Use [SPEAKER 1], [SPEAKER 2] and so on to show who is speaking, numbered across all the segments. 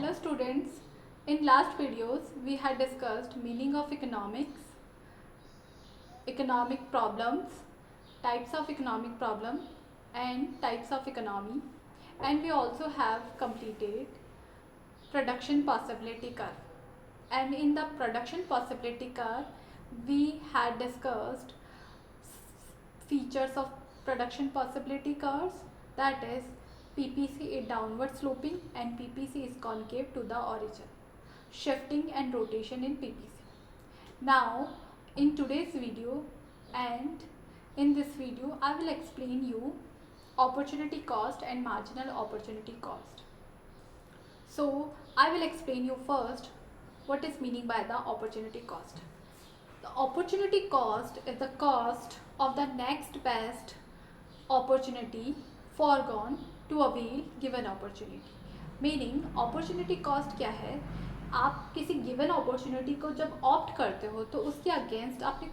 [SPEAKER 1] Hello students, in last videos we had discussed meaning of economics, economic problems, types of economic problem and types of economy, and we also have completed production possibility curve. And in the production possibility curve we had discussed features of production possibility curves, that is PPC is downward sloping and PPC is concave to the origin, shifting and rotation in PPC. Now in today's video and in this video I will explain you opportunity cost and marginal opportunity cost. So I will explain you first what is meaning by the opportunity cost. The opportunity cost is the cost of the next best opportunity foregone to avail given opportunity. Meaning opportunity cost क्या है, आप किसी given opportunity को जब opt करते हो तो उसके अगेंस्ट आपने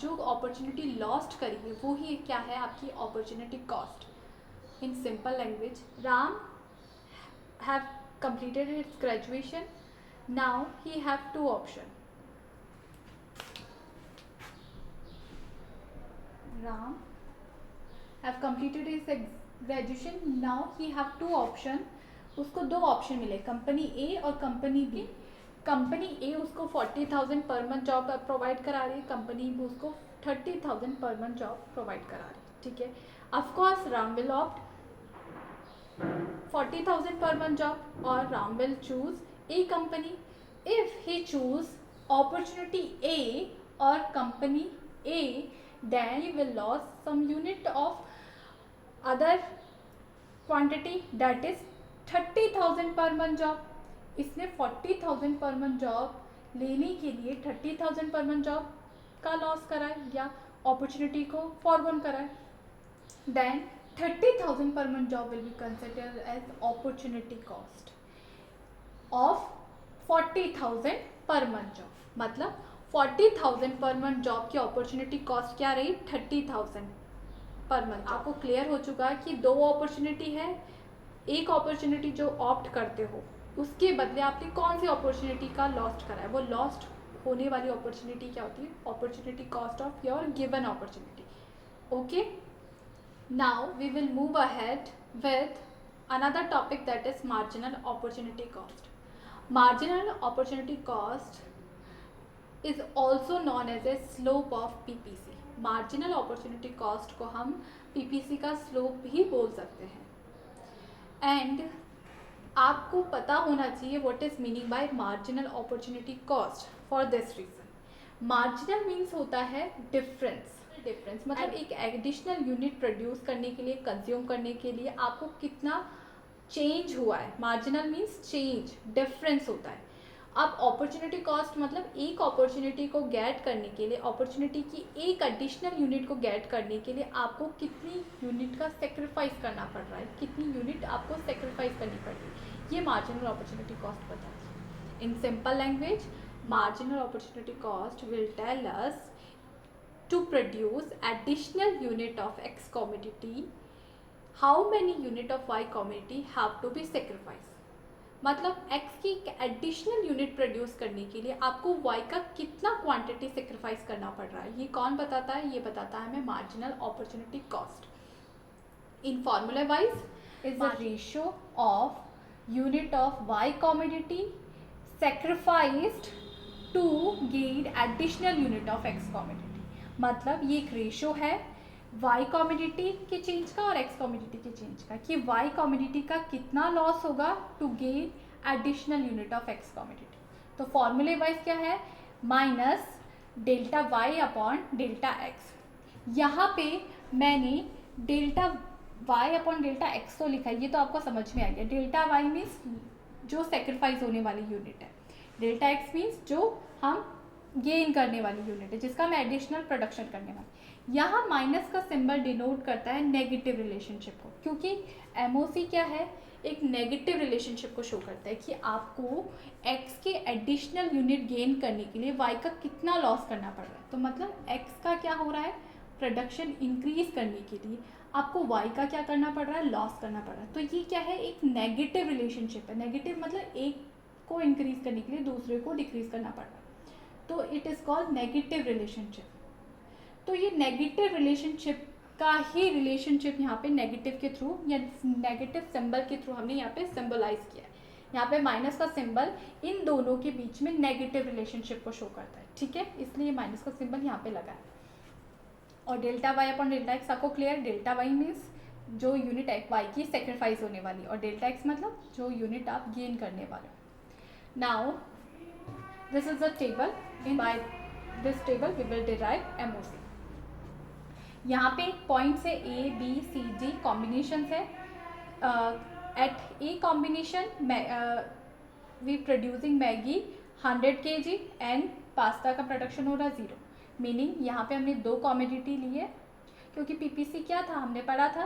[SPEAKER 1] जो अपॉर्चुनिटी लॉस्ट करी है वो ही क्या है, आपकी opportunity cost. In simple language, Ram have completed his graduation. Now he have two option. Ram have completed his graduation. Now he have two option. उसको दो ऑप्शन मिले, कंपनी ए और कंपनी बी. कंपनी ए उसको 40,000 पर मंथ जॉब प्रोवाइड करा रही है, company B उसको 30,000 per month job provide करा रही है. ठीक है, of course Ram will opt 40,000 per month job or Ram will choose A company. If he choose opportunity A or company A, then he will lose some unit of other quantity, that is 30,000 per month job. इसने 40,000 per month job लेने के लिए 30,000 per month job का loss कराए या opportunity को forgone कराए. Then 30,000 per month job will be considered as opportunity cost of 40,000 per month job. मतलब 40,000 per month job की opportunity cost क्या रही, 30,000 per month. आपको क्लियर हो चुका है कि दो अपॉर्चुनिटी है, एक अपॉर्चुनिटी जो ऑप्ट करते हो उसके बदले आपने कौन सी अपॉर्चुनिटी का लॉस्ट करा है, वो लॉस्ट होने वाली अपॉर्चुनिटी क्या होती है, opportunity cost of your given opportunity. Okay, now we will move ahead with another topic, that is marginal opportunity cost. Marginal opportunity cost is also known as a slope of PPC. marginal opportunity cost को हम PPC का slope भी बोल सकते हैं. and आपको पता होना चाहिए what is meaning by marginal opportunity cost. for this reason, marginal means होता है difference. मतलब एक एडिशनल यूनिट प्रोड्यूस करने के लिए, कंज्यूम करने के लिए आपको कितना चेंज हुआ है. मार्जिनल मीन्स चेंज, डिफरेंस होता है. अब अपॉर्चुनिटी कॉस्ट मतलब एक अपॉर्चुनिटी को गेट करने के लिए, अपॉर्चुनिटी की एक एडिशनल यूनिट को गेट करने के लिए आपको कितनी यूनिट का सेक्रीफाइस करना पड़ रहा है, कितनी यूनिट आपको सेक्रीफाइस करनी पड़ रही है, ये मार्जिनल अपॉर्चुनिटी कॉस्ट बताती है. In simple language, marginal opportunity cost will tell us to produce additional unit of X commodity, how many unit of Y commodity have to be sacrificed. मतलब X की additional unit produce करने के लिए आपको Y का कितना quantity sacrifice करना पड़ रहा है, ये कौन बताता है, ये बताता है हमें marginal opportunity cost. In formula wise is the ratio of unit of Y commodity sacrificed to gain additional unit of X commodity. मतलब ये एक रेशो है Y कॉमोडिटी के चेंज का और X कॉमोडिटी के चेंज का, कि Y कॉमोडिटी का कितना लॉस होगा to gain additional unit of X commodity. तो फॉर्मूले वाइज क्या है, minus delta Y upon delta X. यहाँ पे मैंने delta Y upon delta X को लिखा है, ये तो आपको समझ में आ गया. डेल्टा Y मीन्स जो सेक्रीफाइस होने वाली यूनिट है, डेल्टा X मीन्स जो हम गेन करने वाली यूनिट है, जिसका मैं एडिशनल प्रोडक्शन करने वाली. यहाँ माइनस का सिंबल डिनोट करता है नेगेटिव रिलेशनशिप को, क्योंकि एमओसी क्या है, एक नेगेटिव रिलेशनशिप को शो करता है कि आपको एक्स के एडिशनल यूनिट गेन करने के लिए वाई का कितना लॉस करना पड़ रहा है. तो मतलब एक्स का क्या हो रहा है, प्रोडक्शन इंक्रीज करने के लिए आपको वाई का क्या करना पड़ रहा है, लॉस करना पड़ रहा है. तो ये क्या है, एक नेगेटिव रिलेशनशिप है. नेगेटिव मतलब एक को इंक्रीज करने के लिए दूसरे को डिक्रीज करना पड़ रहा है, तो it is called negative relationship. तो ये नेगेटिव रिलेशनशिप का ही रिलेशनशिप यहाँ पे नेगेटिव के थ्रू या नेगेटिव सिंबल के थ्रू हमने यहाँ पे सिंबलाइज किया है। यहाँ पे माइनस का सिंबल इन दोनों के बीच में नेगेटिव रिलेशनशिप को शो करता है, ठीक है, इसलिए माइनस का सिंबल यहाँ पे लगा है। और delta Y upon delta X आपको क्लियर, डेल्टा वाई मीन्स जो यूनिट वाई की सेक्रीफाइस होने वाली, और डेल्टा एक्स मतलब जो यूनिट आप गेन करने वाले हो। Now this is the table, in by this table we will derive MOC. यहाँ पे पॉइंट से A B C D combination है। At A combination we producing Maggi 100 kg and pasta का प्रोडक्शन हो रहा है 0, मीनिंग यहाँ पे हमने 2 कॉमोडिटी ली है, क्योंकि पीपीसी क्या था हमने पढ़ा था,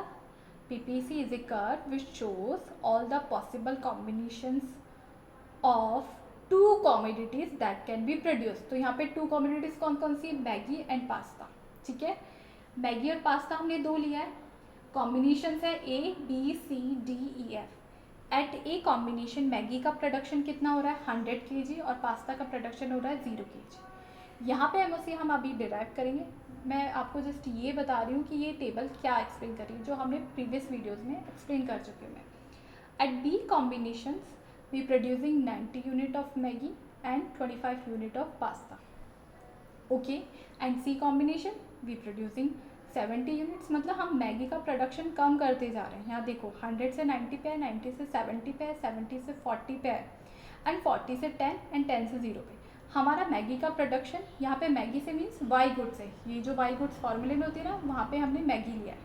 [SPEAKER 1] PPC is a curve which shows all the possible combinations of 2 commodities that can be produce. तो यहाँ पे 2 कॉमोडिटीज कौन कौन सी, मैगी एंड पास्ता, ठीक है। मैगी और पास्ता हमने 2 लिया है, कॉम्बिनेशन है A B C D E F. At A combination Maggi का प्रोडक्शन कितना हो रहा है 100 kg और पास्ता का प्रोडक्शन हो रहा है 0 kg। यहाँ पे एमओसी हम अभी डिराइव करेंगे। मैं आपको जस्ट ये बता रही हूँ कि ये टेबल क्या एक्सप्लेन कर रही है, जो हमने प्रीवियस वीडियोज़ में एक्सप्लेन कर चुके हैं। At B combination we producing 90 unit of Maggi and 25 unit of pasta, okay. And C combination we producing 70 units, मतलब हम मैगी का प्रोडक्शन कम करते जा रहे हैं। यहाँ देखो 100 से 90 पे है, 90 से 70 पे है, 70 से 40 पे है, एंड 40 से 10 एंड 10 से 0 पे हमारा मैगी का प्रोडक्शन। यहाँ पे मैगी से मीन्स वाई गुड्स है, ये जो वाई गुड्स फॉर्मूले में होती है ना, वहाँ पे हमने मैगी लिया है।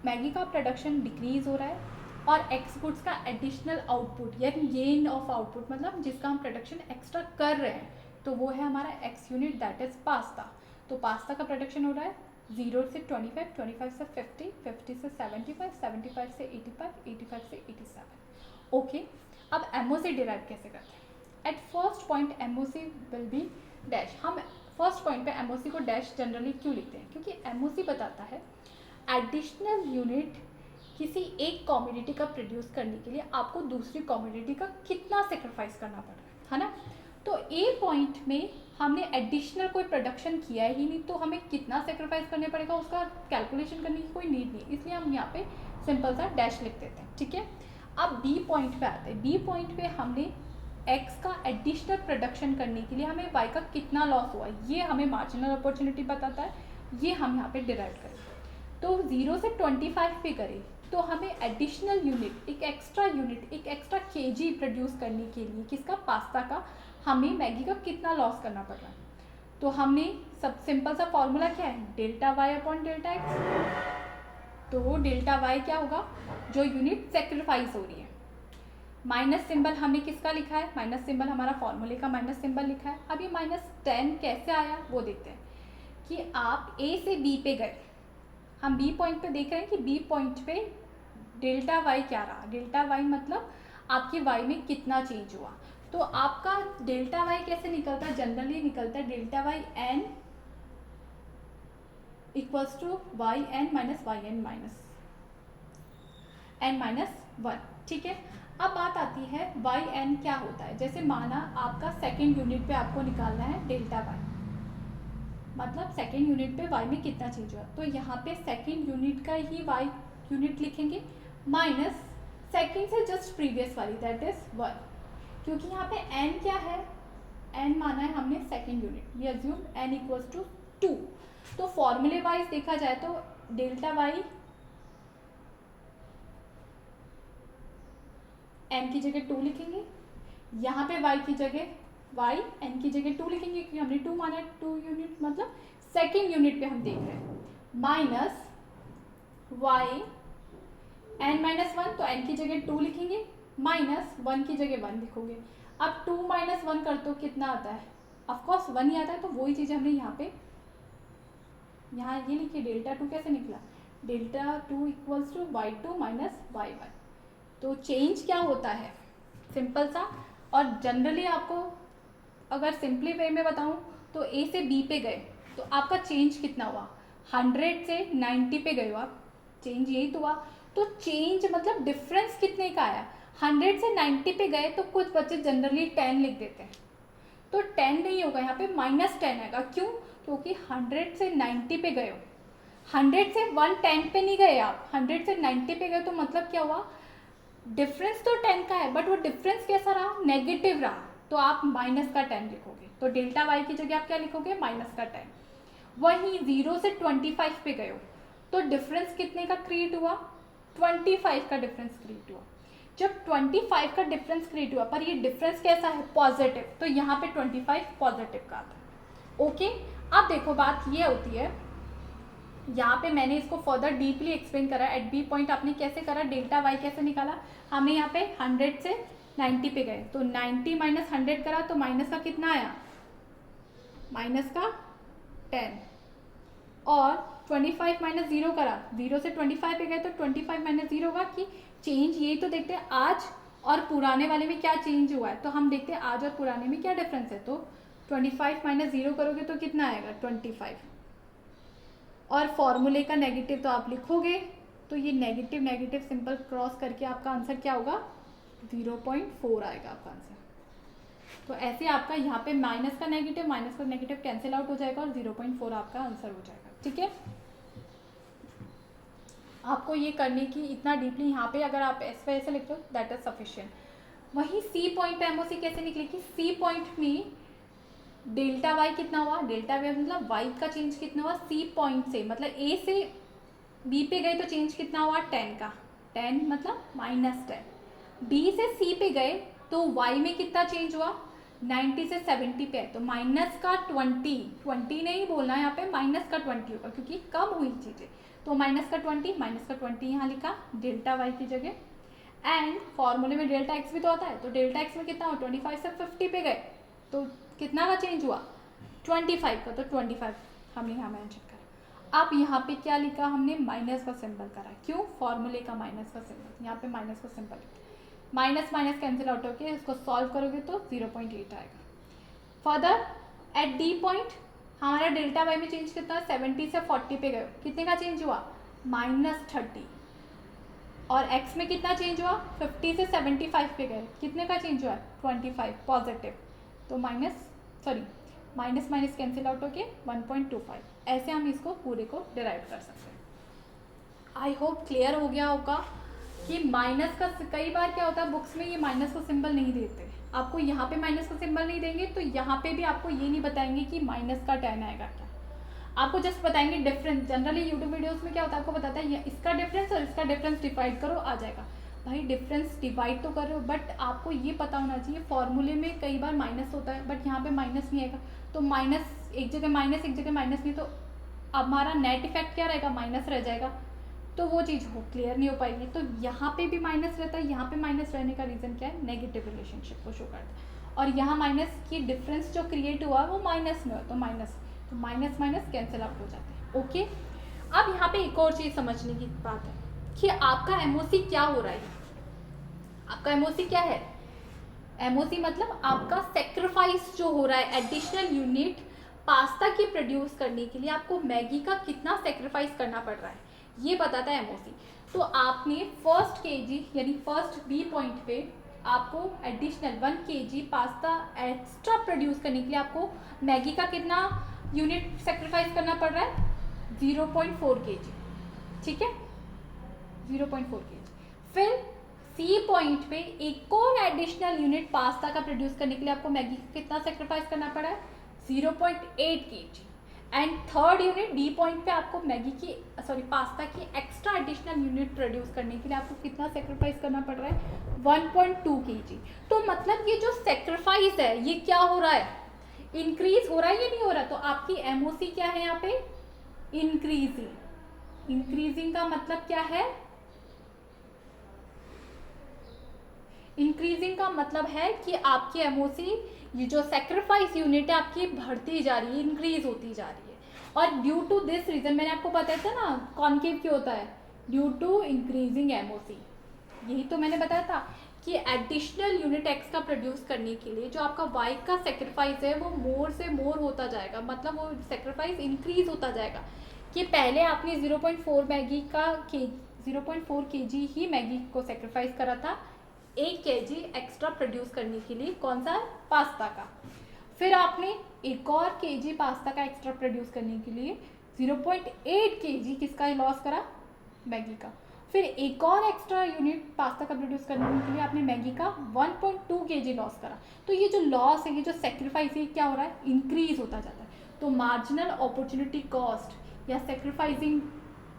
[SPEAKER 1] मैगी का प्रोडक्शन डिक्रीज हो रहा है और एक्स गुड्स का एडिशनल आउटपुट या गेन ऑफ आउटपुट, मतलब जिसका हम प्रोडक्शन एक्स्ट्रा कर रहे हैं, तो वो है हमारा x unit, that is pasta. तो पास्ता का प्रोडक्शन हो रहा है 0 से 25, 25 से 50, 50 से 75, 75 से 85, 85 से 87, ओके। अब एमओसी डिराइव कैसे करते हैं। At first point MOC will be dash. हम फर्स्ट पॉइंट पे एमओसी को डैश जनरली क्यों लिखते हैं, क्योंकि एमओसी बताता है एडिशनल यूनिट किसी एक कॉमोडिटी का प्रोड्यूस करने के लिए आपको दूसरी कॉमोडिटी का कितना सेक्रीफाइस करना पड़ रहा है ना। तो ए पॉइंट में हमने एडिशनल कोई प्रोडक्शन किया ही नहीं, तो हमें कितना सेक्रीफाइस करने पड़ेगा उसका कैलकुलेशन करने की कोई नीड नहीं, इसलिए हम यहाँ पे सिंपल सा डैश लिख देते हैं, ठीक है। अब बी पॉइंट पे आते हैं। बी पॉइंट पे हमने एक्स का एडिशनल प्रोडक्शन करने के लिए हमें वाई का कितना लॉस हुआ, ये हमें मार्जिनल अपॉर्चुनिटी बताता है, ये हम यहाँ पे डिराइव करें। तो 0 से 25 पे करें तो हमें एडिशनल यूनिट, एक एक्स्ट्रा यूनिट, एक एक्स्ट्रा केजी प्रोड्यूस करने के लिए किसका, पास्ता का, हमें मैगी का कितना लॉस करना पड़ रहा है। तो हमने सब सिंपल सा फॉर्मूला क्या है, delta Y upon delta X. तो डेल्टा वाई क्या होगा, जो यूनिट सेक्रीफाइस हो रही है। माइनस सिंबल हमने किसका लिखा है, माइनस सिंबल हमारा फॉर्मूले का माइनस सिंबल लिखा है। अब ये -10 कैसे आया वो देखते हैं कि आप ए से बी पे गए, हम बी पॉइंट पे देख रहे हैं कि बी पॉइंट पे डेल्टा वाई क्या रहा। डेल्टा वाई मतलब आपकी वाई में कितना चेंज हुआ। तो आपका डेल्टा वाई कैसे निकलता है, जनरली निकलता है delta Y N equals to Y N minus Y N minus N minus 1, ठीक है। अब बात आती है वाई एन क्या होता है। जैसे माना आपका सेकेंड यूनिट पे आपको निकालना है डेल्टा वाई, मतलब सेकेंड यूनिट पे वाई में कितना चेंज हुआ, तो यहाँ पे सेकेंड यूनिट का ही वाई यूनिट लिखेंगे माइनस सेकेंड से जस्ट प्रीवियस वाली, दैट इज 1, क्योंकि यहाँ पे n क्या है, n माना है हमने second unit, we assume n equals to 2। तो फॉर्मूले वाइज देखा जाए तो डेल्टा वाई n की जगह 2 लिखेंगे, यहाँ पे y की जगह y n की जगह 2 लिखेंगे, क्योंकि हमने 2 माना है, 2 यूनिट मतलब सेकेंड यूनिट पे हम देख रहे हैं, माइनस y n माइनस 1, तो n की जगह 2 लिखेंगे, माइनस 1 की जगह 1 लिखोगे। अब 2 माइनस 1 कर तो कितना आता है, ऑफकोर्स 1 ही आता है। तो वही चीज़ हमने यहाँ ये लिखी, डेल्टा 2 कैसे निकला, delta 2 equals to y2 minus y1। तो चेंज क्या होता है, सिंपल सा। और जनरली आपको अगर सिंपली वे में बताऊँ तो ए से बी पे गए तो आपका चेंज कितना हुआ, 100 से 90 पे गए हो आप, चेंज यही तो हुआ। तो चेंज मतलब डिफरेंस कितने का आया, 100 से 90 पे गए तो कुछ बच्चे जनरली 10 लिख देते हैं, तो 10 नहीं होगा यहाँ पे, -10 आएगा। क्यों? क्योंकि 100 से 90 पे गए हो, 100 से 110 पे नहीं गए आप, 100 से 90 पे गए, तो मतलब क्या हुआ, डिफरेंस तो 10 का है, बट वो डिफरेंस कैसा रहा, नेगेटिव रहा, तो आप -10 लिखोगे। तो डेल्टा वाई की जगह आप क्या लिखोगे, -10। वहीं 0 से 25 पे गए हो, तो डिफरेंस कितने का क्रिएट हुआ, 25 का डिफरेंस क्रिएट हुआ। जब 25 का डिफरेंस क्रिएट हुआ, पर ये डिफरेंस कैसा है, पॉजिटिव, तो यहाँ पे 25 पॉजिटिव का आता है। ओके, अब देखो बात ये होती है, यहाँ पे मैंने इसको फर्दर डीपली एक्सप्लेन करा, एट बी पॉइंट आपने कैसे करा, डेल्टा वाई कैसे निकाला, हमने यहाँ पे 100 से 90 पे गए, तो 90 माइनस 100 करा, तो माइनस का कितना आया, माइनस का 10, और 25 माइनस 0 करा, 0 से 25 पे गए, तो 25 माइनस 0 होगा, कि चेंज यही तो देखते हैं आज और पुराने वाले में क्या चेंज हुआ है, तो हम देखते हैं आज और पुराने में क्या डिफरेंस है। तो 25 माइनस 0 करोगे तो कितना आएगा, 25, और फॉर्मूले का नेगेटिव तो आप लिखोगे, तो ये नेगेटिव नेगेटिव सिंपल क्रॉस करके आपका आंसर क्या होगा, 0.4 आएगा आपका आंसर। तो ऐसे आपका यहाँ पे माइनस का नेगेटिव कैंसिल आउट हो जाएगा और 0.4 आपका आंसर हो जाएगा। ठीक है, आपको ये करने की इतना डीपली यहाँ पे अगर आप ऐसे लिखते हो दैट इज सफिशिएंट। वहीं सी पॉइंट पे एमओसी कैसे निकलेगी, सी पॉइंट में डेल्टा वाई कितना हुआ, डेल्टा वाई मतलब वाई का चेंज कितना हुआ, सी पॉइंट से मतलब ए से बी पे गए तो चेंज कितना हुआ, 10 का, 10 मतलब -10। बी से सी पे गए तो वाई में कितना चेंज हुआ, 90 से 70 पे है, तो माइनस का 20 नहीं बोलना यहाँ पे, माइनस का 20 होगा क्योंकि कम हुई चीज़ें, तो माइनस का 20 यहाँ लिखा डेल्टा वाई की जगह। एंड फॉर्मूले में डेल्टा एक्स भी तो आता है, तो डेल्टा एक्स में कितना हुआ, 25 से 50 पे गए तो कितना का चेंज हुआ, 25 का, तो 25 हमने यहाँ मेंशन करा। अब यहाँ पे क्या लिखा हमने, माइनस का सिंबल करा, क्यों, फॉर्मूले का माइनस का सिंबल, यहाँ पे माइनस का symbol, minus minus cancel out होकर इसको सॉल्व करोगे तो 0.8 आएगा। फर्दर एट डी पॉइंट हमारा डेल्टा वाई में चेंज कितना, 70 से 40 पे गए, कितने का चेंज हुआ, -30, और x में कितना चेंज हुआ, 50 से 75 पे गए, कितने का चेंज हुआ, 25 पॉजिटिव, तो माइनस माइनस कैंसिल आउट होके 1.25, ऐसे हम इसको पूरे को डिराइव कर सकते हैं। आई होप क्लियर हो गया होगा कि माइनस का कई बार क्या होता है बुक्स में ये माइनस का सिंबल नहीं देते, आपको यहाँ पे माइनस का सिंबल नहीं देंगे तो यहाँ पे भी आपको ये नहीं बताएंगे कि माइनस का 10 आएगा क्या, आपको जस्ट बताएंगे डिफरेंस। जनरली यूट्यूब वीडियोस में क्या होता है, आपको बताता है इसका डिफरेंस और इसका डिफरेंस डिवाइड करो आ जाएगा, भाई डिफरेंस डिवाइड तो कर रहे हो बट आपको ये पता होना चाहिए फॉर्मूले में कई बार माइनस होता है बट यहाँ पे माइनस नहीं आएगा, तो माइनस एक जगह माइनस एक जगह माइनस नहीं, तो हमारा नेट इफेक्ट क्या रहेगा, माइनस रह जाएगा, तो वो चीज़ हो क्लियर नहीं हो पाएगी। तो यहाँ पे भी माइनस रहता है, यहाँ पे माइनस रहने का रीज़न क्या है, नेगेटिव रिलेशनशिप को शो करता है, और यहाँ माइनस की डिफरेंस जो क्रिएट हुआ वो माइनस में हो, तो माइनस माइनस कैंसिल आउट हो जाते हैं। ओके, अब यहाँ पे एक और चीज़ समझने की बात है कि आपका एमओसी क्या हो रहा है, आपका एमओसी क्या है, एमओसी मतलब आपका सेक्रीफाइस जो हो रहा है, एडिशनल यूनिट पास्ता की प्रोड्यूस करने के लिए आपको मैगी का कितना सेक्रीफाइस करना पड़ रहा है, ये बताता है एमओसी। तो आपने फर्स्ट केजी यानी फर्स्ट बी पॉइंट पे आपको additional 1 kg pasta extra produce करने के लिए आपको मैगी का कितना यूनिट सेक्रीफाइस करना पड़ रहा है, 0.4 kg, ठीक है, 0.4 kg। फिर सी पॉइंट पे एक और एडिशनल यूनिट पास्ता का प्रोड्यूस करने के लिए आपको मैगी का कितना सेक्रीफाइस करना पड़ा है, 0.8 kg। And third unit D point पे आपको पास्ता की एक्स्ट्रा एडिशनल यूनिट प्रोड्यूस करने के लिए आपको कितना सेक्रीफाइस करना पड़ रहा है, 1.2 kg। तो मतलब ये जो सेक्रीफाइस है ये क्या हो रहा है, इंक्रीज हो रहा है या नहीं हो रहा, तो आपकी एमओसी क्या है यहाँ पे, इंक्रीजिंग। इंक्रीजिंग का मतलब क्या है, इंक्रीजिंग का मतलब है कि आपकी एमओसी ये जो सेक्रीफाइस यूनिट है आपकी बढ़ती जा रही है, इंक्रीज होती जा रही है, और ड्यू टू दिस रीजन मैंने आपको बताया था ना कॉन्केव क्यों होता है, ड्यू टू इंक्रीजिंग एमओसी, यही तो मैंने बताया था कि एडिशनल यूनिट एक्स का प्रोड्यूस करने के लिए जो आपका वाई का सेक्रीफाइस है वो मोर से मोर होता जाएगा, मतलब वो सेक्रीफाइस इंक्रीज होता जाएगा, कि पहले आपने 0.4 kg ही मैगी को सेक्रीफाइस करा था 1 kg एक्स्ट्रा प्रोड्यूस करने के लिए, कौन सा, पास्ता का। फिर आपने एक और kg पास्ता का एक्स्ट्रा प्रोड्यूस करने के लिए 0.8 kg किसका लॉस करा, मैगी का। फिर एक और एक्स्ट्रा यूनिट पास्ता का प्रोड्यूस करने के लिए आपने मैगी का 1.2 kg लॉस करा। तो ये जो लॉस है, ये जो सेक्रीफाइस है, क्या हो रहा है, इंक्रीज होता जाता है। तो मार्जिनल अपॉर्चुनिटी कॉस्ट या सेक्रीफाइसिंग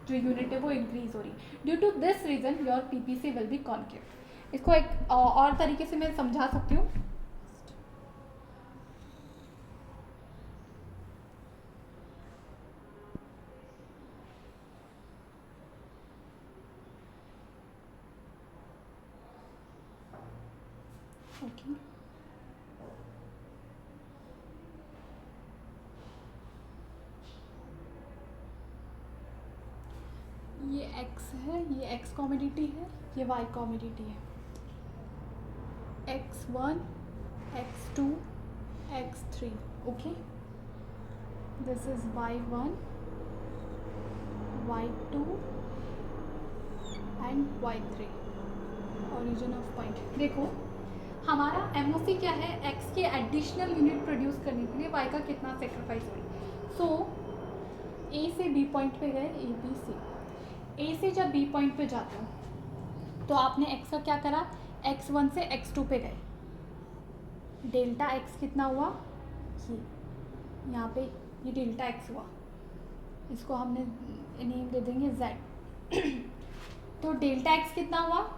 [SPEAKER 1] जो यूनिट है वो इंक्रीज हो रही है। Due to this reason your PPC will be concave. इसको एक और तरीके से मैं समझा सकती हूँ। ओके, ये x है, ये x कॉमोडिटी है, ये y कॉमोडिटी है। x1, x2, x3, okay. This is y1, y2 and y3। Origin of point, देखो हमारा एमओसी क्या है, x के एडिशनल यूनिट प्रोड्यूस करने के लिए y का कितना सेक्रीफाइस हो रही है। सो a से b पॉइंट पे गए, a b c, a से जब b पॉइंट पे जाते हो तो आपने x का क्या करा, x1 से x2 पे गए, डेल्टा x कितना हुआ, ये यहाँ पे ये डेल्टा x हुआ, इसको हमने नेम दे देंगे z। तो डेल्टा x कितना हुआ,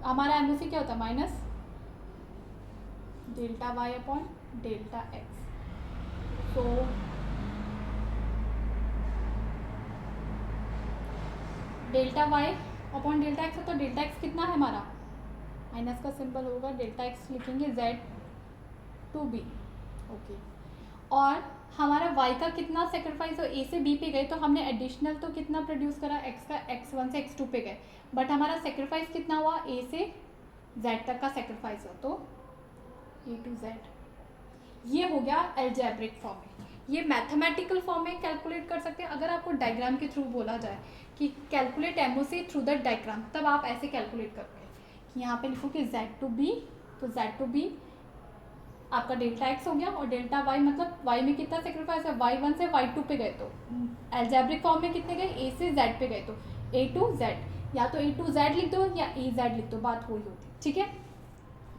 [SPEAKER 1] हमारा एमओसी क्या होता है, minus delta y upon delta x। So delta y upon delta x है, तो डेल्टा x कितना है हमारा, माइनस का सिंबल होगा, डेल्टा x लिखेंगे z2b, ओके। और हमारा y का कितना सेक्रीफाइस हो, a से b पे गए तो हमने एडिशनल तो कितना प्रोड्यूस करा, x का x1 से x2 पे गए, बट हमारा सेक्रीफाइस कितना हुआ, a से z तक का सेक्रीफाइस हो, तो a to z। ये हो गया एल्जेब्रिक फॉर्म में। ये मैथमेटिकल फॉर्म में कैलकुलेट कर सकते हैं। अगर आपको डायग्राम के थ्रू बोला जाए कि calculate MOC through the diagram, तब आप ऐसे कैलकुलेट करोगे कि यहाँ पे लिखो कि z2b, तो z2b आपका डेल्टा x हो गया, और डेल्टा y मतलब y में कितना सेक्रीफाइस है, y1 से y2 पे गए, तो एल्जेब्रिक फॉर्म में कितने गए, a से z पे गए, तो a to z, या तो a to z लिख दो या a z लिख दो, बात वही होती, ठीक है।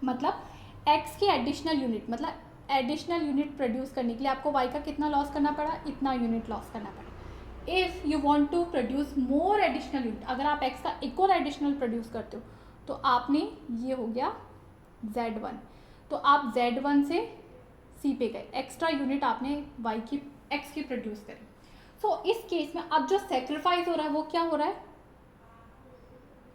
[SPEAKER 1] मतलब x की एडिशनल यूनिट, मतलब एडिशनल यूनिट प्रोड्यूस करने के लिए आपको y का कितना लॉस करना पड़ा, इतना यूनिट लॉस करना पड़ा। If you want to produce more additional unit, अगर आप x का एक और एडिशनल प्रोड्यूस करते हो तो आपने, ये हो गया z1, तो आप z1 से c पे गए, एक्स्ट्रा यूनिट आपने y की x की प्रोड्यूस करी। सो इस केस में अब जो सेक्रीफाइस हो रहा है वो क्या हो रहा है,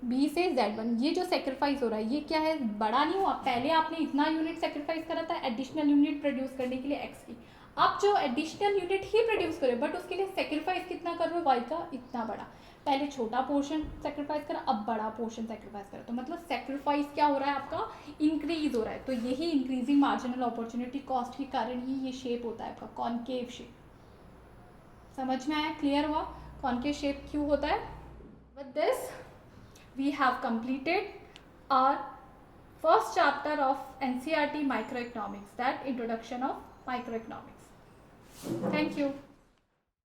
[SPEAKER 1] b से z1, ये जो सेक्रीफाइस हो रहा है ये क्या है, बड़ा नहीं हुआ, पहले आपने इतना यूनिट सेक्रीफाइस करा था एडिशनल यूनिट प्रोड्यूस करने के लिए x की, आप जो एडिशनल यूनिट ही प्रोड्यूस करे बट उसके लिए सेक्रीफाइस कितना कर रहे हो, y का इतना बड़ा, पहले छोटा पोर्शन सेक्रीफाइस करा, अब बड़ा पोर्शन सेक्रीफाइस करा, तो मतलब सेक्रीफाइस क्या हो रहा है आपका, इंक्रीज हो रहा है। तो यही इंक्रीजिंग मार्जिनल अपॉर्चुनिटी कॉस्ट के कारण ही ये शेप होता है आपका कॉनकेव शेप। समझ में आया, क्लियर हुआ कॉनकेव शेप क्यों होता है। With this we have completed our first chapter of NCERT microeconomics, that introduction of microeconomics. Thank you.